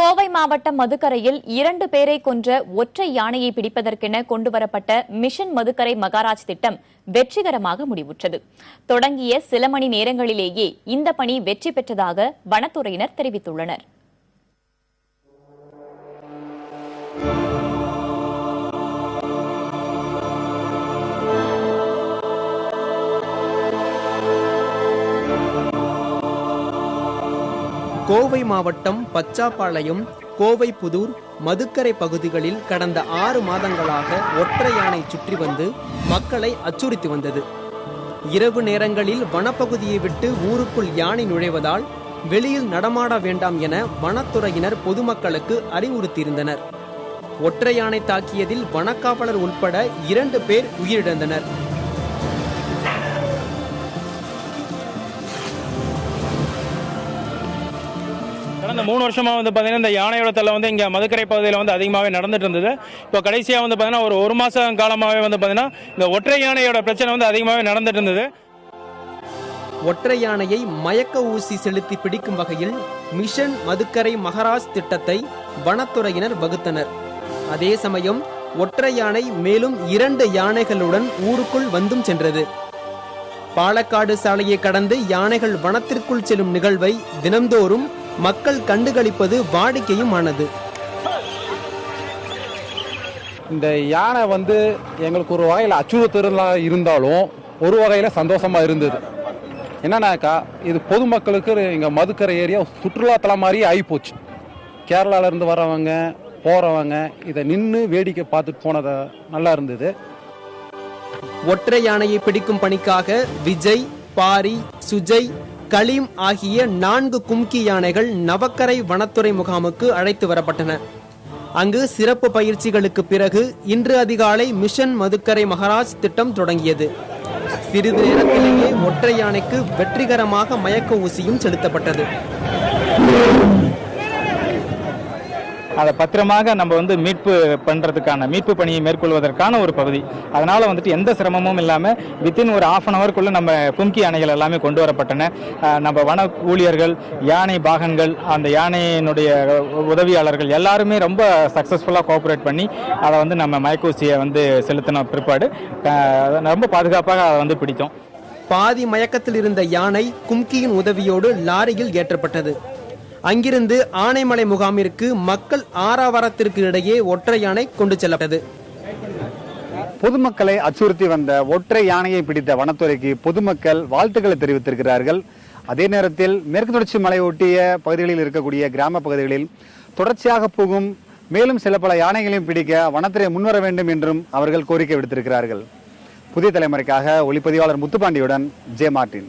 கோவை மாவட்டம் மதுக்கரையில் 2 பேரை கொன்ற ஒற்றை யானையை பிடிப்பதற்கென கொண்டுவரப்பட்ட மிஷன் மதுக்கரை மகாராஜ் திட்டம் வெற்றிகரமாக முடிவுற்றது. தொடங்கிய சில மணி நேரங்களிலேயே இந்த பணி வெற்றி பெற்றதாக வனத்துறையினர் தெரிவித்துள்ளனர். கோவை மாவட்டம் பச்சாப்பாளையம், கோவைப்புதூர், மதுக்கரை பகுதிகளில் கடந்த 6 மாதங்களாக ஒற்றை யானை சுற்றி வந்து மக்களை அச்சுறுத்தி வந்தது. இரவு நேரங்களில் வனப்பகுதியை விட்டு ஊருக்குள் யானை நுழைவதால் வெளியில் நடமாட வேண்டாம் என வனத்துறையினர் பொதுமக்களுக்கு அறிவுறுத்தியிருந்தனர். ஒற்றை யானை தாக்கியதில் வனக்காவலர் உட்பட 2 பேர் உயிரிழந்தனர். கடந்த 3 வருஷமா பாத்தீங்கன்னா இந்த யானையோட தொல்லை இங்க மதுக்கரை பகுதியில் அதிகமாகவே நடந்துட்டு இருந்தது. இப்போ கடைசியா பாத்தீங்கன்னா ஒரு மாசம் காலமாகவே பாத்தீங்கன்னா இந்த ஒற்றை யானையோட பிரச்சனை அதிகமாகவே நடந்துட்டு இருந்தது. ஒற்றை யானையை மயக்க ஊசி செலுத்தி பிடிக்கும் வகையில் மிஷன் மதுக்கரை மகாராஜ் திட்டத்தை வனத்துறையினர் வகுத்தனர். அதே சமயம் ஒற்றை யானை மேலும் 2 யானைகளுடன் ஊருக்குள் வந்தும் சென்றது. பாலக்காடு சாலையை கடந்து யானைகள் வனத்திற்குள் செல்லும் நிகழ்வை தினந்தோறும் மக்கள் கண்டுகளிப்பது வாடிக்கையும் ஆனது. இந்த யானை எங்களுக்கு ஒரு வகையில் அச்சுறுத்தலாக இருந்தாலும் ஒரு வகையில் சந்தோஷமா இருந்தது. என்னன்னாக்கா இது பொதுமக்களுக்கு இங்க மதுக்கரை ஏரியா சுற்றுலாத்தலம் மாதிரியே ஆகிப்போச்சு. கேரளால இருந்து வரவங்க போறவங்க இதை நின்று வேடிக்கை பார்த்துட்டு போனது நல்லா இருந்தது. ஒற்றை யானையை பிடிக்கும் பணிக்காக விஜய், பாரி, சுஜய், கலீம் ஆகிய 4 கும்கி யானைகள் நவக்கரை வனத்துறை முகாமுக்கு அழைத்து வரப்பட்டன. அங்கு சிறப்பு பயிற்சிகளுக்கு பிறகு இன்று அதிகாலை மிஷன் மதுக்கரை மகாராஜ் திட்டம் தொடங்கியது. சிறிது நேரத்திலேயே ஒற்றை யானைக்கு வெற்றிகரமாக மயக்க ஊசியும் செலுத்தப்பட்டது. அதை பத்திரமாக நம்ம மீட்பு பண்றதுக்கான மீட்பு பணியை மேற்கொள்வதற்கான ஒரு பகுதி. அதனால எந்த சிரமமும் இல்லாம வித்தின் ஒரு 1/2 an hour நம்ம கும்கி யானைகள் எல்லாமே கொண்டு வரப்பட்டன. நம்ம வன ஊழியர்கள், யானை பாகன்கள், அந்த யானையினுடைய உதவியாளர்கள் எல்லாருமே ரொம்ப சக்சஸ்ஃபுல்லா கோஆபரேட் பண்ணி அதை நம்ம மயக்கூசியை செலுத்தின பிற்பாடு ரொம்ப பாதுகாப்பாக அதை பிடித்தோம். பாதி மயக்கத்தில் இருந்த யானை கும்கியின் உதவியோடு லாரியில் ஏற்றப்பட்டது. அங்கிருந்து ஆனைமலை முகாமிற்கு மக்கள் ஆரவாரத்திற்கு இடையே ஒற்றை யானை கொண்டு செல்லப்பட்டது. பொதுமக்களை அச்சுறுத்தி வந்த ஒற்றை யானையை பிடித்த வனத்துறைக்கு பொதுமக்கள் வாழ்த்துக்களை தெரிவித்திருக்கிறார்கள். அதே நேரத்தில் மேற்கு தொடர்ச்சி மலை ஒட்டிய பகுதிகளில் இருக்கக்கூடிய கிராம பகுதிகளில் தொடர்ச்சியாக போகும் மேலும் சில பல யானைகளையும் பிடிக்க வனத்துறை முன்வர வேண்டும் என்றும் அவர்கள் கோரிக்கை விடுத்திருக்கிறார்கள். புதிய தலைமுறைக்காக ஒளிப்பதிவாளர் முத்துப்பாண்டியுடன் ஜே மார்டின்.